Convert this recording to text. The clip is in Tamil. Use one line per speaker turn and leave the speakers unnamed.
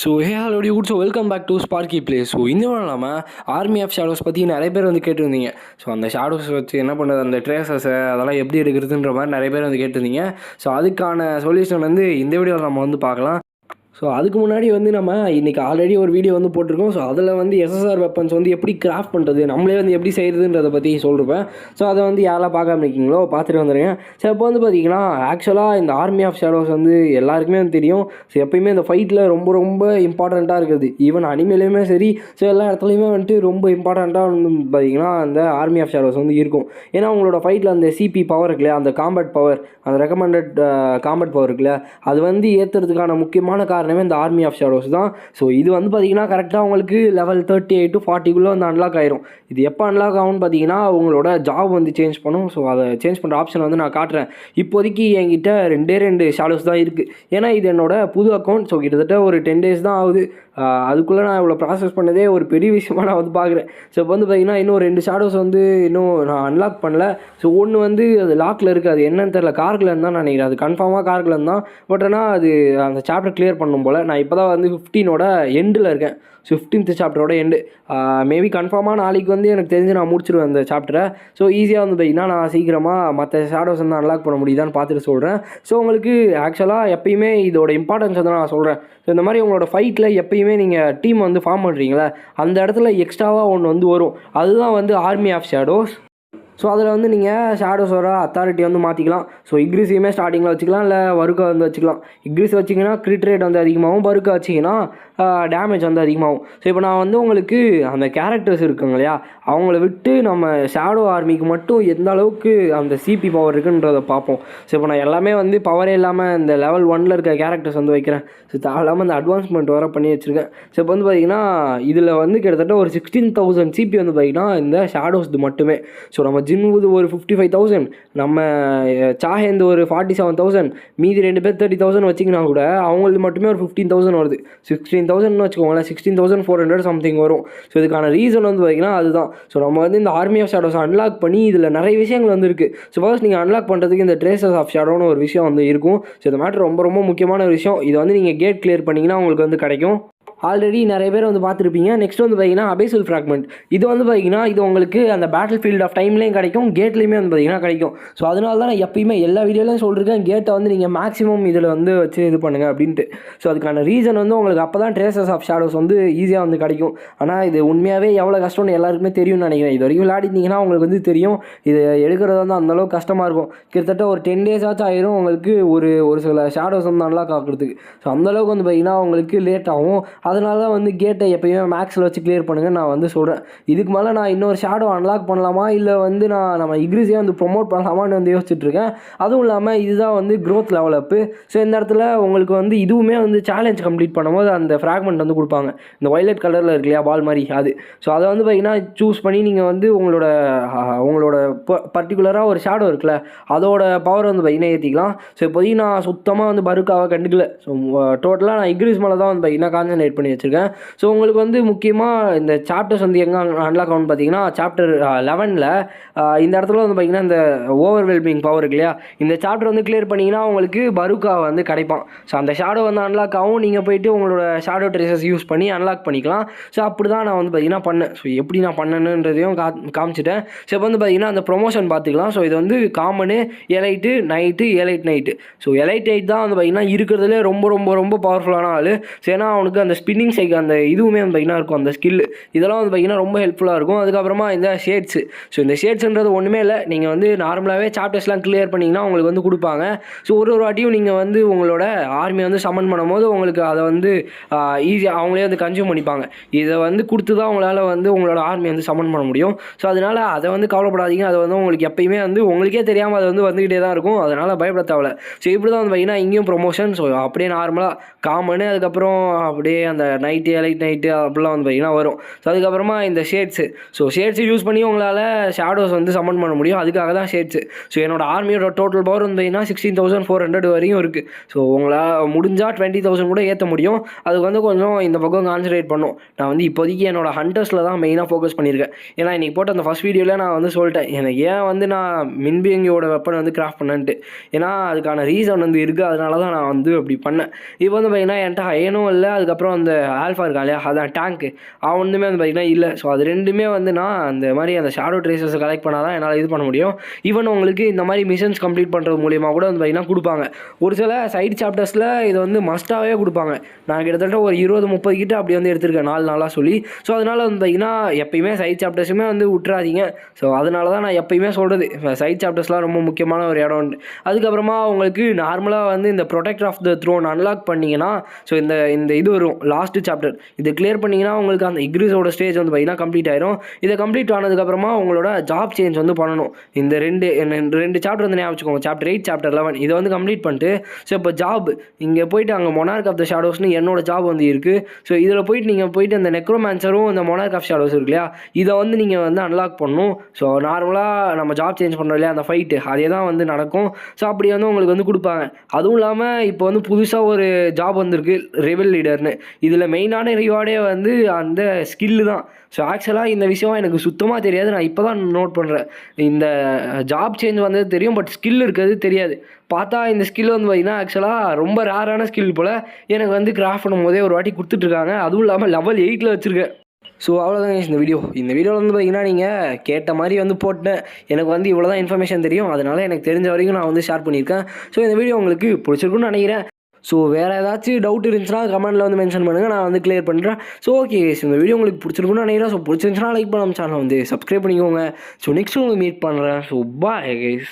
So hello so welcome back to sparky play. So இந்த நம்ம ஆர்மி ஆஃப் ஷேடோஸ் பற்றி நிறைய பேர் வந்து கேட்டிருந்தீங்க. ஸோ அந்த ஷேடோஸ் வச்சு என்ன பண்ணுறது, அந்த ட்ரேசஸை அதெல்லாம் எப்படி எடுக்கிறதுன்ற மாதிரி நிறைய பேர் வந்து கேட்டிருந்தீங்க. ஸோ அதுக்கான சொல்யூஷன் வந்து இந்த வீடியோவில் நம்ம வந்து பார்க்கலாம். ஸோ அதுக்கு முன்னாடி வந்து நம்ம இன்றைக்கி ஆல்ரெடி ஒரு வீடியோ வந்து போட்டிருக்கோம். ஸோ அதில் வந்து எஸ்எஸ்ஆர் வெப்பன்ஸ் வந்து எப்படி கிராஃப்ட் பண்ணுறது, நம்மளே வந்து எப்படி செய்கிறதுன்றதை பற்றி சொல்லிருப்பேன். ஸோ அதை வந்து யாரெல்லாம் பார்க்காம இருக்கீங்களோ பார்த்துட்டு வந்துடுங்க. ஸோ இப்போ வந்து பார்த்திங்கன்னா ஆக்சுவலாக இந்த ஆர்மி ஆஃப் ஷேடோஸ் வந்து எல்லாருக்குமே வந்து தெரியும். ஸோ எப்போயுமே இந்த ஃபைட்டில் ரொம்ப ரொம்ப இம்பார்ட்டண்ட்டாக இருக்குது. ஈவன் அனிமேலையுமே சரி, ஸோ எல்லா இடத்துலையுமே வந்துட்டு ரொம்ப இம்பார்ட்டண்ட்டாக வந்து பார்த்திங்கன்னா அந்த ஆர்மி ஆஃப் ஷேடோஸ் வந்து இருக்கும். ஏன்னா அவங்களோட ஃபைட்டில் அந்த சிபி பவர் இருக்குல்லையா, அந்த காம்பேட் பவர், அந்த ரெக்கமெண்டட் காம்பேட் பவர் இருக்குல்ல, அது வந்து ஏற்றுறதுக்கான முக்கியமான காரணமே இந்த ஆர்மி ஆஃப் ஷேடோஸ் தான். ஸோ இது வந்து பார்த்திங்கன்னா கரெக்டாக உங்களுக்கு லெவல் 38 to 40 வந்து அன்லாக் ஆயிரும். இது எப்போ அன்லாக் ஆகும்னு பார்த்தீங்கன்னா உங்களோட ஜாப் வந்து சேஞ்ச் பண்ணும். ஸோ அதை சேஞ்ச் பண்ணுற ஆப்ஷன் வந்து நான் காட்டுறேன். இப்போதைக்கு என்கிட்ட 2 ஷேடோஸ் தான் இருக்குது. ஏன்னா இது என்னோட புது அக்கௌண்ட். ஸோ கிட்டத்தட்ட ஒரு 10 days தான் ஆகுது. அதுக்குள்ளே நான் இவ்வளோ ப்ராசஸ் பண்ணதே ஒரு பெரிய விஷயமாக நான் வந்து பார்க்குறேன். ஸோ இப்போ வந்து பார்த்திங்கன்னா இன்னும் 2 ஷேடோஸ் வந்து இன்னும் நான் அன்லாக் பண்ணல. ஸோ ஒன்று வந்து அது லாக்கில் இருக்குது. அது என்னன்னு தெரியல, கார்கிலன்னு தான் நினைக்கிறேன். அது கன்ஃபார்மாக கார்கிலன் தான். பட் ஆனால் அது அந்த சாப்டர் கிளியர் பண்ணும் போல். நான் இப்போ தான் வந்து 15ஓட எண்டில் இருக்கேன். 15th சாப்டரோட end. மேபி கன்ஃபார்மாக நாளைக்கு வந்து எனக்கு தெரிஞ்சு நான் முடிச்சிடுவேன் அந்த சாப்டரை. ஸோ ஈஸியாக வந்து பார்த்திங்கன்னா நான் சீக்கிரமாக மற்ற ஷேடோஸ் வந்து அன்லாக் பண்ண முடியுதான்னு பார்த்துட்டு சொல்கிறேன். ஸோ உங்களுக்கு ஆக்சுவலாக எப்பயுமே இதோட இம்பார்ட்டன்ஸ் வந்து நான் சொல்கிறேன். ஸோ இந்த மாதிரி உங்களோட ஃபைட்டில் எப்பயுமே நீங்கள் டீம் வந்து ஃபார்ம் பண்ணுறீங்களே, அந்த இடத்துல எக்ஸ்ட்ராவாக ஒன்று வந்து வரும். அதுதான் வந்து ஆர்மி ஆஃப் ஷேடோஸ். ஸோ அதில் வந்து நீங்கள் ஷேடோஸோட அத்தாரிட்டி வந்து மாற்றிக்கலாம். ஸோ இக்ரிஸையுமே ஸ்டார்டிங்கில் வச்சுக்கலாம், இல்லை வறுக்கா வந்து வச்சுக்கலாம். இக்ரிஸ் வச்சிங்கன்னா கிரிட் ரேட் வந்து அதிகமாகும், வறுக்கா வச்சிங்கன்னா டேமேஜ் வந்து அதிகமாகும். ஸோ இப்போ நான் வந்து உங்களுக்கு அந்த கேரக்டர்ஸ் இருக்குங்க இல்லையா, அவங்கள விட்டு நம்ம ஷேடோ ஆர்மிக்கு மட்டும் எந்த அளவுக்கு அந்த சிபி பவர் இருக்குன்றதை பார்ப்போம். ஸோ இப்போ நான் எல்லாமே வந்து பவரே இல்லாமல் இந்த லெவல் 1 இருக்க கேரக்டர்ஸ் வந்து வைக்கிறேன். ஸோ தேவையில்லாமல் அந்த அட்வான்ஸ்மெண்ட் வர பண்ணி வச்சுருக்கேன். ஸோ இப்போ வந்து பார்த்திங்கன்னா இதில் வந்து கிட்டத்தட்ட ஒரு 16,000 சிபி வந்து பார்த்திங்கன்னா இந்த ஷேடோஸ் மட்டுமே. ஸோ நம்ம ஜின்வுது ஒரு 55,000, நம்ம சாஹேந்து ஒரு 47,000, மீதி 2 பேர் 30,000 வச்சிங்கன்னா கூட அவங்களுக்கு மட்டுமே ஒரு 15,000 வருது. 16,000 வச்சுக்கோங்களேன், 16,400 சம்திங் வரும். ஸோ இதுக்கான ரீசன் வந்து பார்த்திங்கன்னா அதுதான். ஸோ நம்ம வந்து இந்த ஆர்மி ஆஃப் ஷேடோஸ் அன்லாக் பண்ணி இதில் நிறைய விஷயங்கள் வந்து இருக்குது. ஸோ ஃபர்ஸ்ட் நீங்கள் அன்லாக் பண்ணுறதுக்கு இந்த ட்ரேசஸ் ஆஃப் ஷேடோன்னு ஒரு விஷயம் வந்து இருக்கும். ஸோ இந்த மேட்டர் ரொம்ப ரொம்ப முக்கியமான ஒரு விஷயம். இதை வந்து நீங்கள் கேட் கிளியர் பண்ணிங்கன்னா உங்களுக்கு வந்து கிடைக்கும். ஆல்ரெடி நிறைய பேர் வந்து பார்த்துருப்பீங்க. நெக்ஸ்ட் வந்து பார்த்திங்கன்னா அபேசல் ஃப்ராக்மெண்ட். இது வந்து பார்த்திங்கன்னா இது உங்களுக்கு அந்த பேட்டில் ஃபீல்ட் ஆஃப் டைம்லேயும் கிடைக்கும், கேட்லேயுமே வந்து பார்த்திங்கன்னா கிடைக்கும். ஸோ அதனால தான் நான் எப்பயுமே எல்லா வீடியோலையும் சொல்லியிருக்கேன், கேட்டை வந்து நீங்கள் மேக்ஸிமம் இதில் வந்து வச்சு இது பண்ணுங்கள் அப்படின்ட்டு. ஸோ அதுக்கான ரீசன் வந்து உங்களுக்கு அப்போ தான் ட்ரேசஸ் ஆஃப் ஷேடோஸ் வந்து ஈஸியாக வந்து கிடைக்கும். ஆனால் இது உண்மையாகவே எவ்வளோ கஷ்டம்னு எல்லாருக்குமே தெரியும்னு நினைக்கிறேன். இது வரைக்கும் விளையாடிருந்தீங்கன்னா உங்களுக்கு வந்து தெரியும். இது எடுக்கிறது வந்து அந்தளவுக்கு கஷ்டமாக இருக்கும். கிட்டத்தட்ட ஒரு 10 days ஆச்சும் ஆயிரும் உங்களுக்கு ஒரு சில ஷேடோஸ் வந்து அன்லாக் ஆகிறதுக்கு. ஸோ அந்தளவுக்கு வந்து பார்த்திங்கன்னா உங்களுக்கு லேட் ஆகும். அதனால தான் வந்து கேட்டை எப்போயுமே மேக்ஸில் வச்சு கிளியர் பண்ணுங்கள் நான் வந்து சொல்கிறேன். இதுக்கு மேலே நான் இன்னொரு ஷேடோ அன்லாக் பண்ணலாமா, இல்லை வந்து நம்ம இக்ரிஸே வந்து ப்ரொமோட் பண்ணலாமான்னு வந்து யோசிச்சுட்ருக்கேன். அதுவும் இல்லாமல் இதுதான் வந்து க்ரோத் லெவல் அப்பு. ஸோ இந்த இடத்துல உங்களுக்கு வந்து இதுவுமே வந்து சேலஞ்ச் கம்ப்ளீட் பண்ணும்போது அந்த ஃப்ராக்மெண்ட் வந்து கொடுப்பாங்க. இந்த வயலட் கலரில் இருக்கு இல்லையா, பால் மாதிரி, அது. ஸோ அதை வந்து பார்த்திங்கன்னா சூஸ் பண்ணி நீங்கள் வந்து உங்களோட பர்டிகுலராக ஒரு ஷேடோ இருக்குல்ல, அதோட பவர் வந்து பார்த்திங்கன்னா ஏற்றிக்கலாம். ஸோ இப்போதைக்கு நான் சுத்தமாக வந்து பருக்காக கண்டுக்கல. ஸோ டோட்டலாக நான் இக்ரிஸ் மேலே தான் வந்து பார்த்திங்கன்னா கான்சன்ட்ரேட் பண்ணி வச்சுருக்கேன். ஸோ உங்களுக்கு வந்து முக்கியமாக இந்த சாப்டர்ஸ் வந்து எங்கே அன்லாக் ஆகும்னு பார்த்தீங்கன்னா சாப்டர் 11ல் இந்த இடத்துல வந்து பார்த்திங்கன்னா இந்த ஓவர்வெல்மிங் பவர் இருக்கு இல்லையா, இந்த சாப்டர் வந்து கிளியர் பண்ணிங்கன்னா உங்களுக்கு பருக்கா வந்து கிடைப்பான். ஸோ அந்த ஷேடோ வந்து அன்லாக் ஆகும். நீங்கள் போய்ட்டு உங்களோட ஷேடோ ட்ரேசஸ் யூஸ் பண்ணி அன்லாக் பண்ணிக்கலாம். ஸோ அப்படி தான் நான் வந்து பார்த்திங்கன்னா பண்ணேன். ஸோ எப்படி நான் பண்ணணுன்றதையும் காமிச்சிட்டேன். ஸோ இப்போ வந்து பார்த்திங்கன்னா அந்த ப்ரொமோஷன் பார்த்துக்கலாம். ஸோ இது வந்து common, elite, night, elite night. So elite night தான் வந்து பார்த்திங்கன்னா இருக்கிறதுலே ரொம்ப ரொம்ப ரொம்ப பவர்ஃபுல்லான ஆள். ஸோ ஏன்னா அவனுக்கு அந்த ஸ்பின்னிங் சைக்கிள் அந்த இதுவுமே வந்து பார்த்திங்கன்னா இருக்கும், அந்த ஸ்கில். இதெல்லாம் வந்து பார்த்திங்கன்னா ரொம்ப ஹெல்ப்ஃபுல்லாக இருக்கும். அதுக்கப்புறமா இந்த ஷேட்ஸு. ஸோ இந்த ஷேட்ஸுன்றது ஒன்றுமே இல்லை, நீங்கள் வந்து நார்மலாகவே சாப்டர்ஸ்லாம் கிளியர் பண்ணிங்கன்னா உங்களுக்கு வந்து கொடுப்பாங்க. ஸோ ஒரு வாட்டியும் நீங்கள் வந்து உங்களோட ஆர்மி வந்து சம்மன் பண்ணும்போது உங்களுக்கு அதை வந்து ஈஸியாக அவங்களே வந்து கன்சியூம் பண்ணிப்பாங்க. இதை வந்து கொடுத்து தான் உங்களால் வந்து உங்களோட ஆர்மி வந்து சம்மன் பண்ண முடியும். ஸோ அதனால் அதை வந்து கவலைப்படாதீங்க. அதை வந்து உங்களுக்கு எப்பயுமே வந்து உங்களுக்கே தெரியாமல் அது வந்து வந்துக்கிட்டே தான் இருக்கும். அதனால் பயப்பட தேவை. ஸோ இப்படி தான் வந்து பார்த்திங்கன்னா இங்கேயும் ப்ரொமோஷன். ஸோ அப்படியே நார்மலாக காமனு, அதுக்கப்புறம் அப்படியே அந்த நைட்டு, எலைட் நைட்டு அப்படிலாம் வந்து பார்த்திங்கன்னா வரும். ஸோ அதுக்கப்புறமா இந்த ஷேட்ஸு. ஸோ ஷேட்ஸு யூஸ் பண்ணி உங்களால் ஷேடோஸ் வந்து சம்மன் பண்ண முடியும். அதுக்காக தான் ஷேட்ஸு. ஸோ என்னோட ஆர்மியோட டோட்டல் பவர் வந்து பார்த்திங்கன்னா 16,400 வரையும் இருக்குது. ஸோ உங்களால் முடிஞ்சால் 20,000 கூட ஏற்ற முடியும். அதுக்கு வந்து கொஞ்சம் இந்த பக்கம் கான்சன்ட்ரேட் பண்ணும். நான் வந்து இப்போதைக்கு என்னோட ஹண்டர்ஸில் தான் மெயினாக ஃபோக்கஸ் பண்ணியிருக்கேன். ஏன்னா இன்றைக்கி போட்ட அந்த ஃபஸ்ட் வீடியோவில் நான் வந்து சொல்லிட்டேன் எனக்கு ஏன் வந்து நான் மின்பியங்கியோட வெப்பனை வந்து கிராஃப்ட் பண்ணேன்ட்டு. ஏன்னா அதுக்கான ரீசன் வந்து இருக்குது. அதனால தான் நான் வந்து அப்படி பண்ணேன். இப்போ வந்து பார்த்திங்கன்னா என்கிட்ட அயனும் இல்லை, அதுக்கப்புறம் அந்த அந்த ஆல்ஃபா இருக்கான் இல்லையா, அதான் டேங்க்கு, அவனுமே வந்து பார்த்திங்கன்னா இல்லை. ஸோ அது ரெண்டுமே வந்து நான் அந்த மாதிரி அந்த ஷேடோ ட்ரேசஸை கலெக்ட் பண்ணால் தான் என்னால் இது பண்ண முடியும். ஈவன் உங்களுக்கு இந்த மாதிரி மிஷன்ஸ் கம்ப்ளீட் பண்ணுறது மூலியமாக கூட வந்து பார்த்திங்கன்னா கொடுப்பாங்க. ஒரு சில சைடு சாப்டர்ஸில் இதை வந்து மஸ்ட்டாகவே கொடுப்பாங்க. நான் கிட்டத்தட்ட ஒரு 20-30 கிட்ட அப்படி வந்து எடுத்திருக்கேன் 4 நாளாக சொல்லி. ஸோ அதனால் வந்து பார்த்திங்கன்னா எப்பயுமே சைட் சாப்டர்ஸுமே வந்து விட்டுறாதீங்க. ஸோ அதனால தான் நான் எப்பயுமே சொல்கிறது, சைட் சாப்டர்ஸ்லாம் ரொம்ப முக்கியமான ஒரு இடம். அதுக்கப்புறமா உங்களுக்கு நார்மலாக வந்து இந்த protector of the throne unlock பண்ணிங்கன்னா, ஸோ இந்த இந்த இது வரும் லாஸ்ட்டு சாப்டர், இதை கிளியர் பண்ணிங்கன்னா உங்களுக்கு அந்த இக்ரிஸோட ஸ்டேஜ் வந்து பார்த்திங்கன்னா கம்ப்ளீட் ஆயிரும். இதை கம்ப்ளீட் ஆனதுக்கப்புறமா உங்களோட ஜாப் சேஞ்ச் வந்து பண்ணணும். இந்த ரெண்டு சாப்டர் வந்து ஞாபகம் வச்சுக்கோங்க, சாப்டர் 8 சாப்டர் 11 இதை வந்து கம்ப்ளீட் பண்ணிட்டு, ஸோ இப்போ ஜாப் இங்கே போயிட்டு அங்கே மொனார்க் ஆஃப் த ஷேடோஸ்னு என்னோட ஜாப் வந்து இருக்குது. ஸோ இதில் போயிட்டு நீங்கள் போயிட்டு அந்த நெக்ரோமேன்சரும் இந்த மொனார்க் ஆஃப் ஷேடோஸ் இருக்கு இல்லையா, இதை வந்து நீங்கள் வந்து அன்லாக் பண்ணணும். ஸோ நார்மலாக நம்ம ஜாப் சேஞ்ச் பண்ணுறோம் இல்லையா, அந்த ஃபைட்டு அதே தான் வந்து நடக்கும். ஸோ அப்படி வந்து உங்களுக்கு வந்து கொடுப்பாங்க. அதுவும் இல்லாமல் இப்போ வந்து புதுசாக ஒரு ஜாப் வந்திருக்கு, ரெவல் லீடர்னு. இதில் மெயினான ரிவார்டே வந்து அந்த ஸ்கில்லு தான். ஸோ ஆக்சுவலாக இந்த விஷயம் எனக்கு சுத்தமாக தெரியாது, நான் இப்போ தான் நோட் பண்ணுறேன். இந்த ஜாப் சேஞ்ச் வந்தது தெரியும், பட் ஸ்கில் இருக்கிறது தெரியாது. பார்த்தா இந்த ஸ்கில் வந்து பார்த்திங்கன்னா ஆக்சுவலாக ரொம்ப ரேரான ஸ்கில் போல். எனக்கு வந்து கிராஃப்ட் பண்ணும் போதே ஒரு வாட்டி கொடுத்துட்ருக்காங்க. அதுவும் இல்லாமல் லெவல் 8 வச்சுருக்கேன். ஸோ அவ்வளோதாங்க இந்த வீடியோவில் வந்து பார்த்திங்கன்னா நீங்கள் கேட்ட மாதிரி வந்து போட்டேன். எனக்கு வந்து இவ்வளோ தான் இன்ஃபர்மேஷன் தெரியும், அதனால் எனக்கு தெரிஞ்ச வரைக்கும் நான் வந்து ஷேர் பண்ணியிருக்கேன். ஸோ இந்த வீடியோ உங்களுக்கு பிடிச்சிருக்குன்னு நினைக்கிறேன். ஸோ வேறு ஏதாச்சும் டவுட் இருந்துச்சுன்னா கமெண்ட்டில் வந்து மென்ஷன் பண்ணுங்கள், நான் வந்து கிளியர் பண்ணுறேன். ஸோ ஓகே கைஸ், இந்த வீடியோ உங்களுக்கு பிடிச்சிருக்குன்னு நினைக்கிறேன். ஸோ பிடிச்சிருந்துச்சுன்னா லைக் பண்ண சேனலை வந்து சப்ஸ்கிரைப் பண்ணிக்கோங்க. ஸோ நெக்ஸ்ட் உங்களுக்கு மீட் பண்ணுறேன். So bye guys.